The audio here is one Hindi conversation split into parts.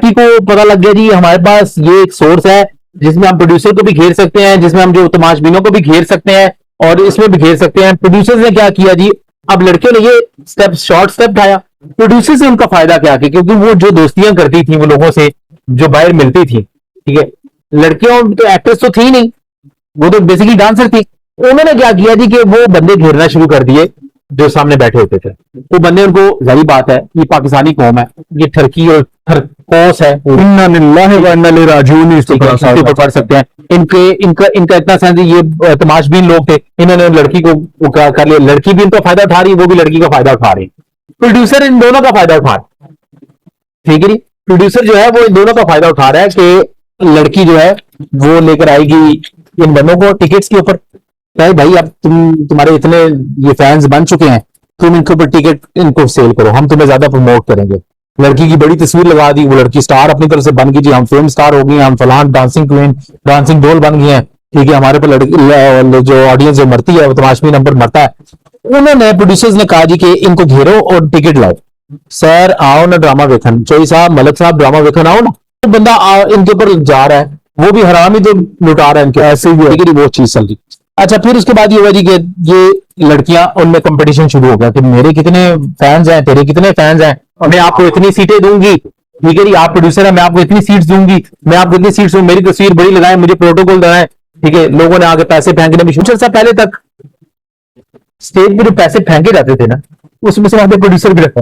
लड़की को पता लग गया जी हमारे पास ये एक सोर्स है जिसमें हम प्रोड्यूसर को भी घेर सकते हैं, जिसमें हम जो तमाशबीनों को भी घेर सकते हैं और इसमें भी घेर सकते हैं। प्रोड्यूसर्स ने क्या किया जी, अब लड़कियों ने ये स्टेप शॉर्ट स्टेप उठाया। प्रोड्यूसर से उनका फायदा क्या किया, क्योंकि वो जो दोस्तियां करती थी वो लोगों से जो बाहर मिलती थी, ठीक है, लड़कियों तो एक्ट्रेस तो थी नहीं, वो तो बेसिकली डांसर थी। उन्होंने क्या किया जी कि वो बंदे घेरना शुरू कर दिए जो सामने बैठे होते थे। वो बंदे उनको, जाहिर बात है ये पाकिस्तानी कौम है, ये ठरकी और ठरकोस है, इन्ना लिल्लाहि व इन्ना इलैहि राजिऊन इसके ऊपर पढ़ सकते हैं। इनके इनका इनका इतना सेंस, ये तमाशबीन लोग थे, इन्होंने लड़की को कर लिया। लड़की भी इनका फायदा उठा रही है, वो भी लड़की का फायदा उठा रही है। प्रोड्यूसर इन दोनों का फायदा उठा रहे, ठीक है जी। प्रोड्यूसर जो है वो इन दोनों का फायदा उठा रहा है कि लड़की जो है वो लेकर आएगी इन बंदों को टिकट्स के ऊपर। भाई अब तुम्हारे इतने ये फैंस बन चुके हैं, तुम इनके ऊपर टिकट इनको सेल करो, हम तुम्हें ज्यादा प्रमोट करेंगे। लड़की की बड़ी तस्वीर लगा दी, वो लड़की स्टार अपनी तरफ से बन गई जी, हम फिल्म स्टार हो गई, हम फलान डांसिंग क्वीन, डांसिंग डोल बन गई है, ठीक है। हमारे पर लड़की जो ऑडियंस जो मरती है वो तमाशबी नंबर मरता है। उन्होंने प्रोड्यूसर्स ने कहा जी कि इनको घेरो और टिकट लाओ। सर आओ ना ड्रामा वेखन, चोई साहब मलक साहब ड्रामा वेखन आओ ना। तो बंदा इनके ऊपर जा रहा है, वो भी हराम ही तो लुटा रहा है इनके, ऐसे ही है वो चीज चल रही। अच्छा, फिर उसके बाद ये हुआ जी कि ये लड़कियां, उनमें कंपटीशन शुरू हो गया कि मेरे कितने फैंस हैं, तेरे कितने फैंस हैं, और मैं आपको इतनी सीटें दूंगी, ठीक है जी, आप प्रोड्यूसर है, मैं आपको इतनी सीट्स दूंगी, मैं आपको इतनी सीट्स दूंगी, मेरी तस्वीर बड़ी लगाएं, मुझे प्रोटोकॉल लगाएं, ठीक है। लोगों ने आगे पैसे फेंकने भी शुरू। पहले तक स्टेज पे जो पैसे फेंके जाते थे ना, उसमें से वहां प्रोड्यूसर भी रखा।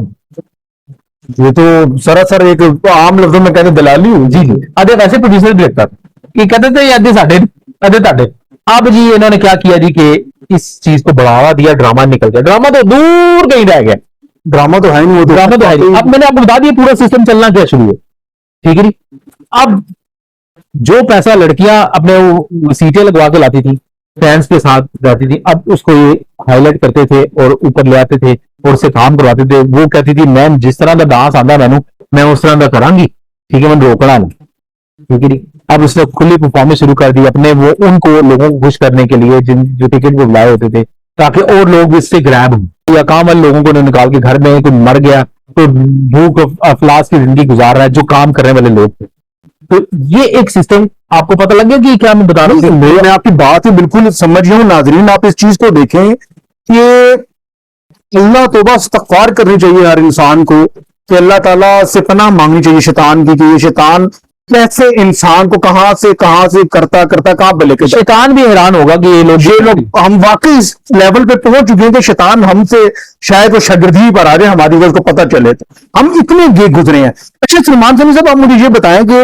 ये तो सरासर एक आम लफ्जों में कहते दलाली हुई जी जी। आधे पैसे प्रोड्यूसर भी रखता था कि कहते थे आधे साढ़े आधे ताड़े। अब जी इन्होंने क्या किया जी कि इस चीज को बढ़ावा दिया, ड्रामा निकल गया। ड्रामा तो दूर कहीं रह गया, ड्रामा तो है नहीं, ड्रामा तो है नहीं। अब मैंने आपको बता दिया पूरा सिस्टम चलना क्या शुरू है, ठीक है जी। अब जो पैसा लड़कियां अपने सीटें लगवा के लाती थी, फैंस के साथ जाती थी, अब उसको ये हाईलाइट करते थे और ऊपर ले आते थे और उससे काम करवाते थे। वो कहती थी मैं जिस तरह का डांस आता मैं उस तरह का करांगी, ठीक है, मैं रोकना नहीं, ठीक है जी। अब उसने खुली परफॉर्मेंस शुरू कर दी अपने, वो उनको लोगों को खुश करने के लिए जिन जो टिकट को बुलाए होते थे, ताकि और लोग इससे ग्रैब हों। या काम वाले लोगों को निकाल के घर में कोई मर गया तो भूख अफलास की जिंदगी गुजार रहा है, जो काम करने वाले लोग थे। तो ये एक सिस्टम आपको पता लग गया कि क्या मैं बता रहा हूँ। मैं आपकी बात ही बिल्कुल समझ गया हूँ। नाजरीन आप इस चीज को देखें कि अल्लाह तौबा इस्तग़फ़ार करनी चाहिए हर इंसान को, कि अल्लाह ताला से पनाह मांगनी चाहिए शैतान की, कि ये शैतान कैसे इंसान को कहां से करता कहां पे लेके। शैतान भी हैरान होगा कि ये लोग हम वाकई इस लेवल पे पहुंच चुके हैं कि शैतान हमसे शायद वो शागिर्दी पर आ जाए, हमारी वजह को पता चले, तो हम इतने गे गुजरे हैं। अच्छा सलमान साहब, आप मुझे ये बताएं कि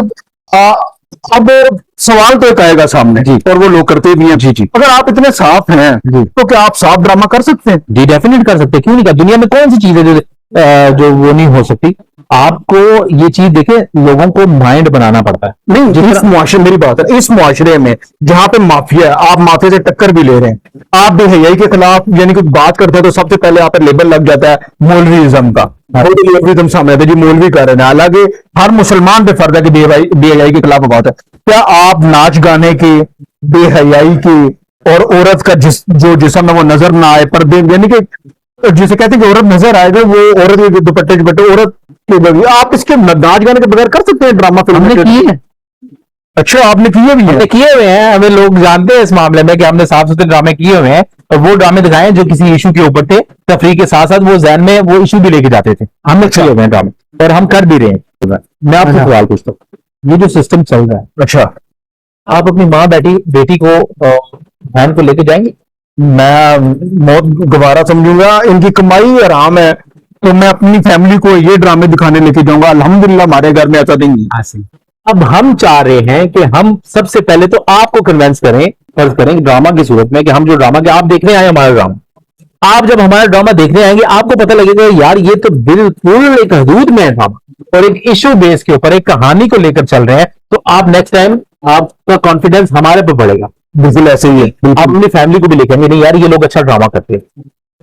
अब सवाल तो एक आएगा सामने जी, और वो लोग करते भी हैं जी जी। अगर आप इतने साफ हैं जी, तो क्या आप साफ ड्रामा कर सकते हैं? जी डेफिनेट कर सकते हैं, क्यों नहीं कर। दुनिया में कौन सी चीज है जो वो नहीं हो सकती। आपको ये चीज देखे, लोगों को माइंड बनाना पड़ता है। नहीं, इस मुआशरे, मेरी बात है, इस मुआशरे में जहां पे माफिया है, आप माफिया से टक्कर भी ले रहे हैं, आप बेहयाई के खिलाफ यानी कि बात करते हैं तो सबसे पहले आप पर लेबल लग जाता है मौलवीइज्म का। मौलवीइज्म सामने जी मौलवी कर रहे हैं, हालांकि हर मुसलमान पे फर्ज है कि बेहयाई के खिलाफ बात है। क्या आप नाच गाने की, बेहयाई की और औरत का जो जिस्म है वो नजर ना आए, पर यानी कि जिसे कहते हैं कि औरत नजर आएगा, वो औरत के दुपट्टे औरत के बगैर आप इसके नाच गाने के बगैर कर सकते हैं ड्रामा फिल्म? हमने किए हैं। अच्छा, आपने किए भी हैं? किए हुए हैं, हमें लोग जानते हैं इस मामले में कि हमने साफ सुथरे ड्रामे किए हुए हैं, और वो ड्रामे दिखाए जो किसी इशू के ऊपर थे, तफरीह के साथ साथ वो जहन में वो इशू भी लेके जाते थे। हमने किए हुए हैं ड्रामे, और हम कर भी रहे हैं। मैं आपको सवाल पूछता हूँ, ये जो सिस्टम चल रहा है, अच्छा, आप अपनी माँ बेटी को बहन को लेके जाएंगे? मैं मौत गवारा समझूंगा, इनकी कमाई आराम है, तो मैं अपनी फैमिली को ये ड्रामे दिखाने लेके जाऊंगा। अल्हम्दुलिल्लाह हमारे घर में ऐसा नहीं। अब हम चाह रहे हैं कि हम सबसे पहले तो आपको कन्विंस करें, फर्ज करें ड्रामा की सूरत में, कि हम जो ड्रामा के आप देखने आए हमारा ड्रामा, आप जब हमारा ड्रामा देखने आएंगे आपको पता लगेगा यार ये तो बिल्कुल एक हदूद में है ड्रामा, और एक इशू बेस के ऊपर एक कहानी को लेकर चल रहे हैं, तो आप नेक्स्ट टाइम आपका कॉन्फिडेंस हमारे पर बढ़ेगा। बिल्कुल ऐसे ही है। आप अपनी फैमिली को भी लेकर नहीं यार ये लोग अच्छा ड्रामा करते हैं।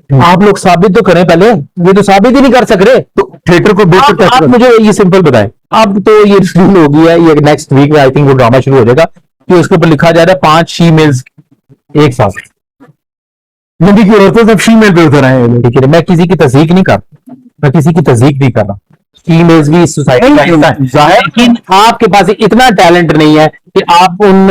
आप लोग साबित तो करें पहले, ये तो साबित ही नहीं कर सक रहे, तो थिएटर को बेहतर आप मुझे ये सिंपल बताएं। अब तो ये रिलीज हो गई है, ये नेक्स्ट वीक में आई थिंक वो ड्रामा शुरू हो जाएगा, कि उसके ऊपर लिखा जा रहा है 5 शीमेल्स एक साथ। नबी की औरतें सब फीमेल पे उतर आए हैं। ठीक है, मैं किसी की तस्दीक नहीं कर रहा, फीमेल्स भी सोसाइटी का हिस्सा है, लेकिन आपके पास इतना टैलेंट नहीं है कि आप उन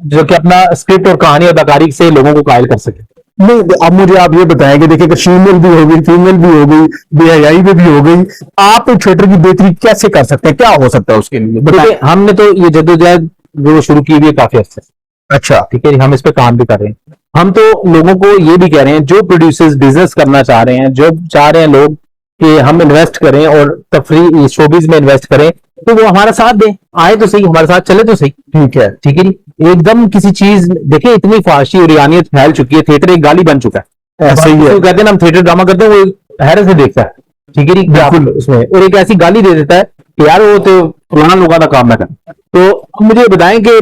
जो कि अपना स्क्रिप्ट और कहानी अदाकारी से लोगों को कायल कर सके। नहीं, अब मुझे आप ये बताएं कि देखिए, फीमेल भी हो गई, फीमेल भी हो गई, बेहयाई भी हो गई, आप थिएटर की बेहतरी कैसे कर सकते हैं, क्या हो सकता है उसके लिए बताएं। देखिए, हमने तो ये जद्दोजहद जो शुरू की हुई है काफी अर्से से, अच्छा, ठीक है, हम इस पे काम भी कर रहे हैं। हम तो लोगों को ये भी कह रहे हैं, जो प्रोड्यूसर्स बिजनेस करना चाह रहे हैं, जो चाह रहे हैं लोग कि हम इन्वेस्ट करें और तफरी शोबिज में इन्वेस्ट करें, तो वो हमारा साथ दें, आए तो सही, हमारे साथ चले तो सही। ठीक है, ठीक है जी। एकदम किसी चीज देखिए, इतनी फाशी और ईरानियत फैल चुकी है, थिएटर एक गाली बन चुका है। ऐसा ही है। तो कहते हैं ना हम थिएटर ड्रामा करते हैं, वो हैरत से देखता है, ठीक है जी, बिल्कुल उसमें, और एक ऐसी गाली दे देता है कि यार वो तो फलाना लोगों का काम ना कर। तो अब मुझे बताएं कि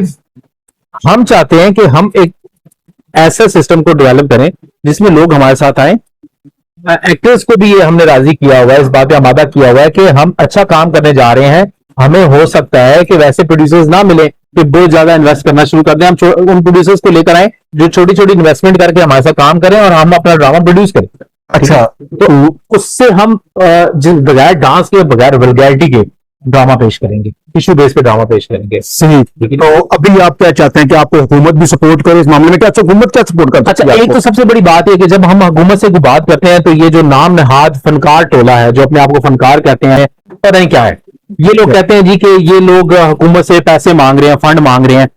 हम चाहते हैं कि हम एक ऐसा सिस्टम को डेवलप करें जिसमें लोग हमारे साथ आए। एक्टर्स को भी ये हमने राजी किया हुआ है, इस बात पे आमादा किया हुआ है कि हम अच्छा काम करने जा रहे हैं। हमें हो सकता है कि वैसे प्रोड्यूसर्स ना मिले कि बहुत ज्यादा इन्वेस्ट करना शुरू कर दें, हम उन प्रोड्यूसर्स को लेकर आए जो छोटी छोटी इन्वेस्टमेंट करके हमारे साथ काम करें और हम अपना ड्रामा प्रोड्यूस करें। अच्छा, तो उससे हम जिस बगैर डांस के, बगैर वल्गैरिटी के ड्रामा पेश करेंगे, इशू बेस पे ड्रामा पेश करेंगे। सही। तो अभी आप क्या चाहते हैं कि आपको हुकूमत भी सपोर्ट करे इस मामले में? क्या हुकूमत क्या सपोर्ट करती है? अच्छा, एक तो सबसे बड़ी बात है कि जब हम हुकूमत से बात करते हैं तो ये जो नाम नहाद फनकार टोला है, जो अपने आप को फनकार कहते हैं, पता नहीं क्या है, ये लोग कहते हैं जी कि ये लोग हुकूमत से पैसे मांग रहे हैं, फंड मांग रहे हैं।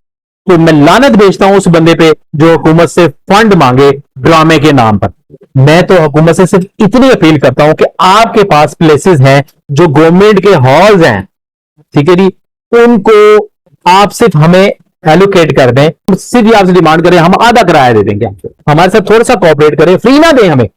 तो मैं लानत भेजता हूं उस बंदे पे जो हुकूमत से फंड मांगे ड्रामे के नाम पर। मैं तो हुकूमत से सिर्फ इतनी अपील करता हूं कि आपके पास प्लेसेस हैं जो गवर्नमेंट के हॉल्स हैं, ठीक है जी, उनको आप सिर्फ हमें एलोकेट कर दें। सिर्फ आपसे डिमांड करें, हम आधा किराया दे देंगे आपको, हमारे साथ थोड़ा सा कोऑपरेट करें, फ्री ना दें हमें,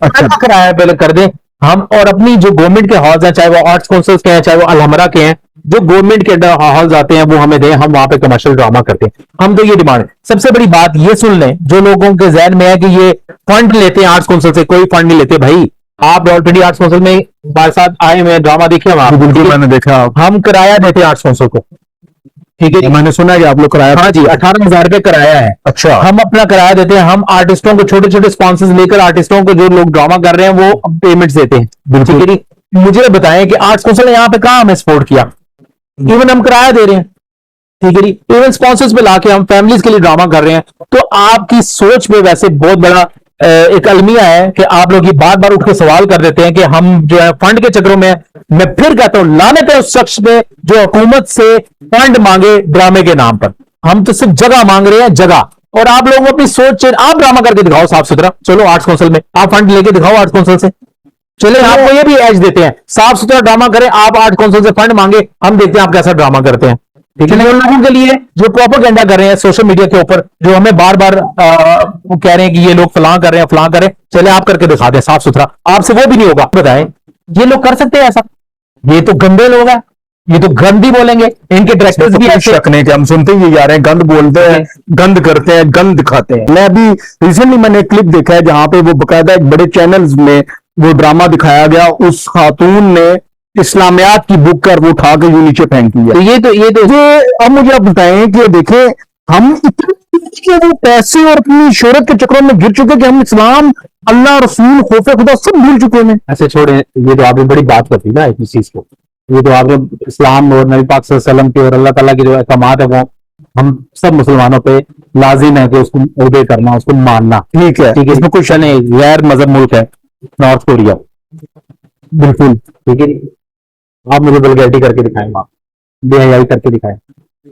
आधा किराया पहले कर दें हम। और अपनी जो गवर्नमेंट के हॉल्स हैं, चाहे वो आर्ट्स काउंसिल्स के हैं, चाहे वो अलहमरा के हैं, जो गवर्नमेंट के हॉल्स आते हैं वो हमें दें, हम वहां पे कमर्शियल ड्रामा करते हैं। हम तो ये डिमांड है। सबसे बड़ी बात ये सुन लें, जो लोगों के जहन में है कि ये फंड लेते हैं आर्ट्स काउंसिल से, कोई फंड नहीं लेते भाई। आप ऑलरेडी आर्ट्स काउंसिल में हमारे साथ आए हुए ड्रामा देखिए वहां, बिल्कुल मैंने देखा। हम किराया देते हैं आर्ट्स काउंसिल को, ठीक है, मैंने सुना है कि आप लोग किराया, हाँ जी, 18,000 रुपये किराया है। अच्छा, हम अपना किराया देते हैं, हम आर्टिस्टों को छोटे छोटे स्पॉन्सर्स लेकर आर्टिस्टों को, जो लोग ड्रामा कर रहे हैं, वो पेमेंट्स देते हैं, ठीक है जी। मुझे बताएं कि आर्ट्स काउंसिल ने यहाँ पे कहाँ हमें सपोर्ट किया? इवन हम किराया दे रहे हैं, ठीक है जी, इवन स्पॉन्सर्स पे लाके हम फैमिलीज के लिए ड्रामा कर रहे हैं। तो आपकी सोच में वैसे बहुत बड़ा एक अलमिया है कि आप लोग ये बार बार उठ के सवाल कर देते हैं कि हम जो है फंड के चक्रों में। मैं फिर कहता हूं, लानत है उस शख्स पे जो हुकूमत से फंड मांगे ड्रामे के नाम पर। हम तो सिर्फ जगह मांग रहे हैं, जगह। और आप लोग अपनी सोच, आप ड्रामा करके दिखाओ साफ सुथरा, चलो आर्ट्स काउंसिल में आप फंड लेके दिखाओ आर्ट्स काउंसिल से, चले, आपको ये भी एज देते हैं, साफ सुथरा ड्रामा करें, आप आर्ट काउंसिल से फंड मांगे, हम देखते हैं आप कैसा ड्रामा करते हैं, ठीक है। उन लोगों के लिए जो प्रोपेगेंडा कर रहे हैं सोशल मीडिया के ऊपर, जो हमें बार बार कह रहे हैं कि ये लोग फलां कर रहे हैं, फलां करें, चले आप करके दिखा दें साफ सुथरा, आपसे वो भी नहीं होगा। बताएं, ये लोग कर सकते हैं ऐसा? ये तो गंदे लोग हैं, ये तो गंदी बोलेंगे, इनके डायरेक्टर्स भी ऐसे शक नहीं कि हम सुनते ही जा रहे हैं, गंद बोलते हैं, गंद करते हैं, गंद दिखाते हैं। मैं अभी रिसेंटली मैंने एक क्लिप देखा है जहां पे वो बकायदा एक बड़े चैनल्स में वो ड्रामा दिखाया गया, उस खातून ने इस्लामियात की बुक कर वो उठा के नीचे फेंकी है। तो ये अब मुझे आप बताएं कि देखें, हम इतने वो पैसे और अपनी शोहरत के चक्रों में गिर चुके कि हम इस्लाम, अल्लाह, रसूल, खौफ खुदा सब भूल चुके हैं। ऐसे छोड़े, ये तो आपने बड़ी बात करती ना इस चीज को, ये तो आपने इस्लाम और नबी पाक सल्लल्लाहु अलैहि वसल्लम की और अल्लाह ताला की जो अहकामात है वो हम सब मुसलमानों पे लाजिम है कि उसको ओबे करना, उसको मानना, ठीक है, ठीक है, इसमें कोई शक नहीं। गैर मजहब मुल्क है नॉर्थ कोरिया, बिल्कुल, ठीक है। आप मुझे वल्गैरिटी करके दिखाएं, आप बेहयाई करके दिखाएं,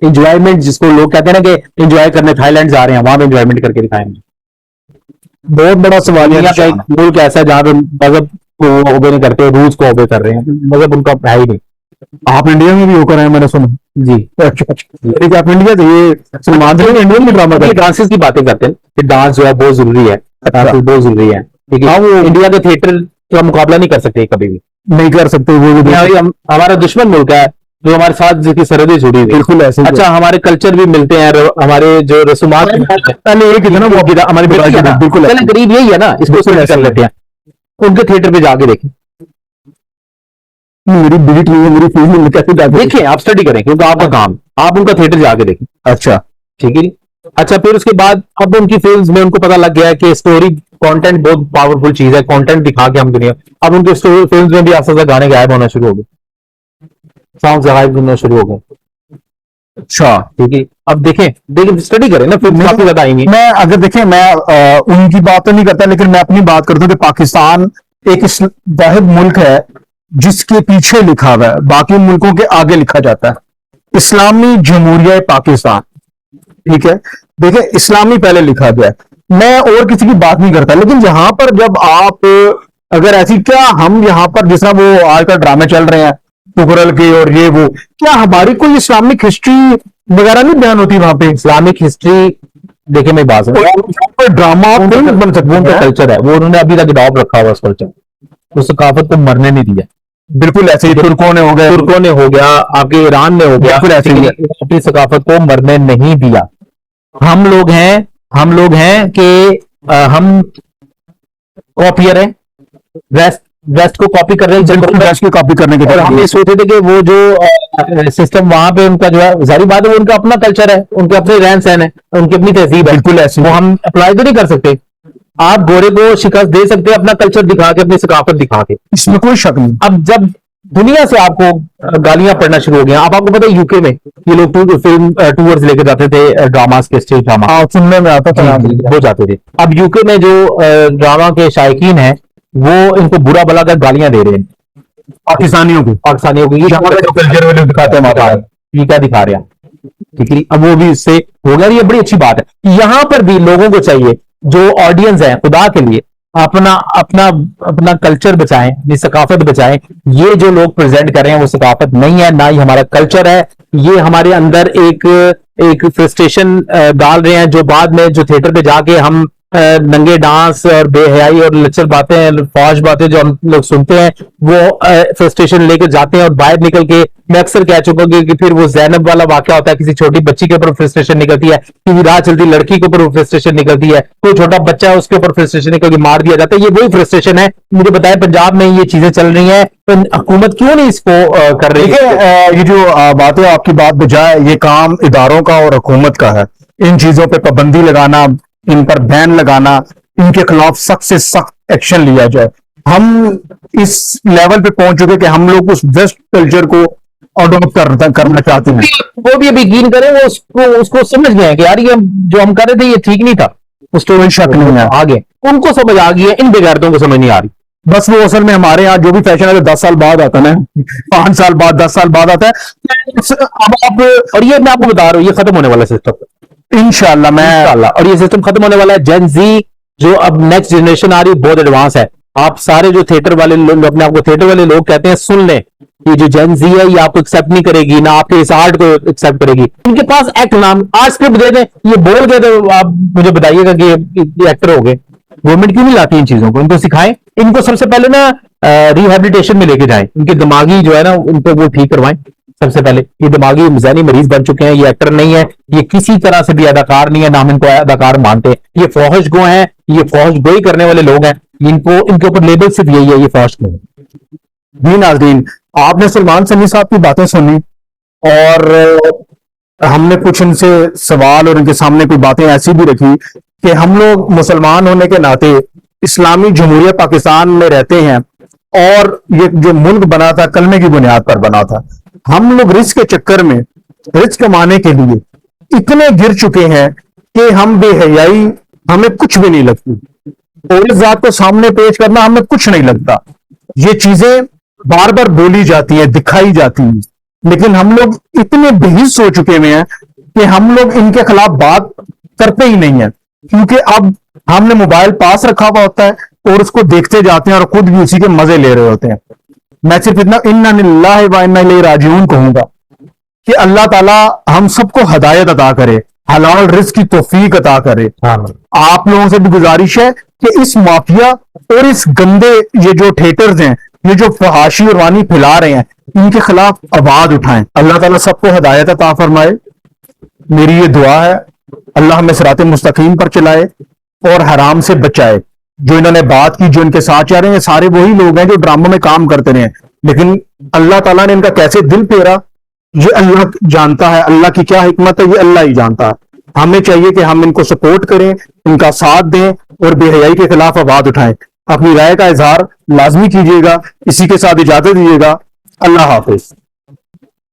इंजॉयमेंट जिसको लोग कहते हैं ना कि इंजॉय करने थाईलैंड जा रहे हैं, वहां पे इंजॉयमेंट करके दिखाएं। बहुत बड़ा सवाल है। दुनिया का एक मुल्क ऐसा है जहां पे मजहब को ओबे नहीं करते, रूल्स को ओबे कर रहे हैं, मजहब उनका है ही नहीं। आप इंडिया में भी होकर आए, मैंने सुना जी। अच्छा, आप इंडिया से ये सलमान खान इंडियन में ड्रामा ये डांसेस की बातें करते हैं कि डांस जो है बहुत जरूरी है, डांस बहुत जरूरी है, ठीक है। वो इंडिया के थिएटर का मुकाबला नहीं कर सकते, कभी भी नहीं कर सकते। वो हमारा दुश्मन मुल्क है जो हमारे साथ जिसकी सरहदें जुड़ी हुई, बिल्कुल ऐसे। अच्छा, हमारे कल्चर भी मिलते हैं, हमारे जो रसूमात पहले एक ना वो हमारी बिल्कुल करीब यही है ना, इसको कर लेते हैं। उनके थिएटर पे जाके देखें, मेरी बीट नहीं है, मेरी फीस नहीं, कैसे जाके देखें, आप स्टडी करें क्योंकि आपका काम, आप उनका थिएटर जाके देखें। अच्छा, ठीक है जी। अच्छा, फिर उसके बाद अब उनकी फिल्म्स में उनको पता लग गया है कि स्टोरी कंटेंट बहुत पावरफुल चीज है, कंटेंट दिखा के हम दुनिया, अब उनके फिल्म्स में भी आस्ते आस्ते गाने गायब होना शुरू हो गए। सॉन्ग जगाए सुनना शुरू हो गए। अच्छा, ठीक है, अब देखें स्टडी करें ना, फिर काफी ज्यादा आएंगे। मैं अगर देखें, मैं उनकी बात तो नहीं करता, लेकिन मैं अपनी बात करता हूँ कि पाकिस्तान एक वाहिद मुल्क है जिसके पीछे लिखा हुआ है, बाकी मुल्कों के आगे लिखा जाता है, इस्लामी जमहूरिया पाकिस्तान। ठीक है, देखिए इस्लामी पहले लिखा गया है। मैं और किसी की बात नहीं करता, लेकिन यहां पर जब आप अगर ऐसी, क्या हम यहां पर जिस तरह वो आजकल ड्रामे चल रहे हैं तुगरल के और ये वो, क्या हमारी कोई इस्लामिक हिस्ट्री वगैरह नहीं बयान होती वहां पे? इस्लामिक हिस्ट्री देखिए, मैं बात ड्रामा फिल्म बन सकता उनका है। कल्चर है, वो उन्होंने अभी तक अडॉप्ट रखा हुआ उस कल्चर, उस सकाफत को मरने नहीं दिया। बिल्कुल ऐसे ही तुर्कों ने हो गए, तुर्कों ने हो गया, आपके ईरान ने हो गया, बिल्कुल ऐसे ही है। अपनी सकाफत को मरने नहीं दिया। हम लोग हैं कि हम कॉपियर हैं, वेस्ट को कॉपी कर रहे हैं, बिल्कुल देश की कॉपी करने के और हम ये सोचते थे कि वो जो सिस्टम वहां पे उनका जो है, जारी बात है, वो उनका अपना कल्चर है, उनके अपने रहन सहन है, उनकी अपनी तहजीब है, बिल्कुल ऐसे वो हम अप्लाई तो नहीं कर सकते। आप गोरे को शिकस्त दे सकते हैं अपना कल्चर दिखा के, अपनी सकाफत दिखा के। इसमें कोई शक नहीं। अब जब दुनिया से आपको गालियां पड़ना शुरू हो गया, अब आपको पता है यूके में ये लोग फिल्म टूर्स लेके जाते थे, ड्रामास के, स्टेज ड्रामा सुनने में आता था हो जाते थे। अब यूके में जो ड्रामा के शायकीन हैं, वो इनको बुरा भला कर गालियां दे रहे हैं पाकिस्तानियों को, की, ये कल्चर वाले दिखाते हैं, ये क्या दिखा रहे हैं। ठीक है, अब वो भी इससे हो गया, ये बड़ी अच्छी बात है। यहां पर भी लोगों को चाहिए, जो ऑडियंस है, खुदा के लिए अपना अपना अपना कल्चर बचाएं, अपनी सकाफत बचाएं। ये जो लोग प्रेजेंट कर रहे हैं वो सकाफत नहीं है, ना ही हमारा कल्चर है। ये हमारे अंदर एक फ्रस्ट्रेशन डाल रहे हैं, जो बाद में जो थिएटर पे जाके हम नंगे डांस और बेहयाई और लचर बातें, फौज बातें जो हम लोग सुनते हैं, वो फ्रस्ट्रेशन लेकर जाते हैं और बाहर निकल के, मैं अक्सर कह चुका हूं कि फिर वो जैनब वाला वाकया होता है, किसी छोटी बच्ची के ऊपर फ्रस्ट्रेशन निकलती है, किसी राह चलती लड़की के ऊपर फ्रस्ट्रेशन निकलती है, कोई छोटा बच्चा है उसके ऊपर फ्रस्ट्रेशन निकल के मार दिया जाता है। ये वही फ्रस्ट्रेशन है। मुझे बताया पंजाब में ये चीजें चल रही हैं, तो हुकूमत क्यों नहीं इसको कर रही है? ये जो बात है, आपकी बात बजाय, ये काम इदारों का और हुकूमत का है। इन चीजों पे पाबंदी लगाना, इन पर बैन लगाना, इनके खिलाफ सख्त से सख्त एक्शन लिया जाए। हम इस लेवल पे पहुंच चुके कि हम लोग उस वेस्ट कल्चर को अडॉप्ट करना चाहते हैं। वो भी अभी यकीन करें, वो उसको समझ गए हैं कि यार ये जो हम कर रहे थे ये ठीक नहीं था। उसको कोई शक नहीं है, आगे उनको समझ आ गई है, इन बेगैरतों को समझ नहीं आ रही। बस वो असल में हमारे यहाँ जो भी फैशन है 10 साल बाद आता है ना, 5 साल बाद, 10 साल बाद आता है। अब आप, और ये मैं आपको बता रहा हूँ, ये खत्म होने वाला सिस्टम इंशाल्लाह, और ये सिस्टम खत्म होने वाला है। जेन जी जो अब नेक्स्ट जनरेशन आ रही है, बहुत एडवांस है। आप सारे जो थिएटर वाले लोग, अपने आपको थिएटर वाले लोग कहते हैं, सुन लें, ये जो जेन जी है, ये आपको एक्सेप्ट नहीं करेगी, ना आपके इस आर्ट को एक्सेप्ट करेगी। इनके पास एक्ट नाम आर्ट स्क्रिप्ट दे दें, ये बोल के, तो आप मुझे बताइएगा कि ये एक्टर हो गए। गवर्नमेंट क्यों नहीं लाती इन चीजों को? इनको सिखाएं, इनको सबसे पहले ना रिहेबिलिटेशन में लेके जाएं, इनके दिमागी जो है ना, उनको वो ठीक करवाएं। सबसे पहले ये दिमागी ज़हनी मरीज बन चुके हैं, ये एक्टर नहीं है, ये किसी तरह से भी अदाकार नहीं है, ना हम इनको अदाकार मानते। ये फौहश गो हैं, ये फौहश गोई करने वाले लोग हैं, इनको इनके ऊपर लेबल सिर्फ यही है, ये फौहश गो। जी नाज़रीन, आपने सलमान सनी साहब की बातें सुनी और हमने कुछ इनसे सवाल और इनके सामने कोई बातें ऐसी भी रखी कि हम लोग मुसलमान होने के नाते इस्लामी जमहूरिया पाकिस्तान में रहते हैं, और ये जो मुल्क बना था कलमे की बुनियाद पर बना था। हम लोग रिस्क के चक्कर में, रिस्क कमाने के लिए इतने गिर चुके हैं कि हम बेहयाई, हमें कुछ भी नहीं लगती, और इस जात को सामने पेश करना हमें कुछ नहीं लगता। ये चीजें बार बार बोली जाती है, दिखाई जाती है, लेकिन हम लोग इतने बेहिस हो चुके हुए हैं कि हम लोग इनके खिलाफ बात करते ही नहीं है, क्योंकि अब हमने मोबाइल पास रखा हुआ होता है और उसको देखते जाते हैं और खुद भी उसी के मजे ले रहे होते हैं। मैं सिर्फ इतना इन्ना लिल्लाहि व इन्ना इलैहि राजिऊन कहूंगा कि अल्लाह ताला हम सबको हदायत अता करे, हलाल रिज़्क की तौफीक अता करे। आप लोगों से भी गुजारिश है कि इस माफिया और इस गंदे ये जो थिएटर्स हैं, ये जो फहाशी और वानी फैला रहे हैं, इनके खिलाफ आवाज उठाएं। अल्लाह ताला सबको हदायत अता फरमाए। मेरी ये दुआ है, अल्लाह हमें सिराते मुस्तकीम पर चलाए और हराम से बचाए। जो इन्होंने बात की, जो इनके साथ जा रहे हैं, सारे वही लोग हैं जो ड्रामों में काम करते रहे, लेकिन अल्लाह ताला ने इनका कैसे दिल फेरा, ये अल्लाह जानता है। अल्लाह की क्या हिकमत है, ये अल्लाह ही जानता है। हमें चाहिए कि हम इनको सपोर्ट करें, इनका साथ दें और बेहयाई के खिलाफ आवाज उठाएं। अपनी राय का इजहार लाजमी कीजिएगा। इसी के साथ इजाजत दीजिएगा। अल्लाह हाफिज।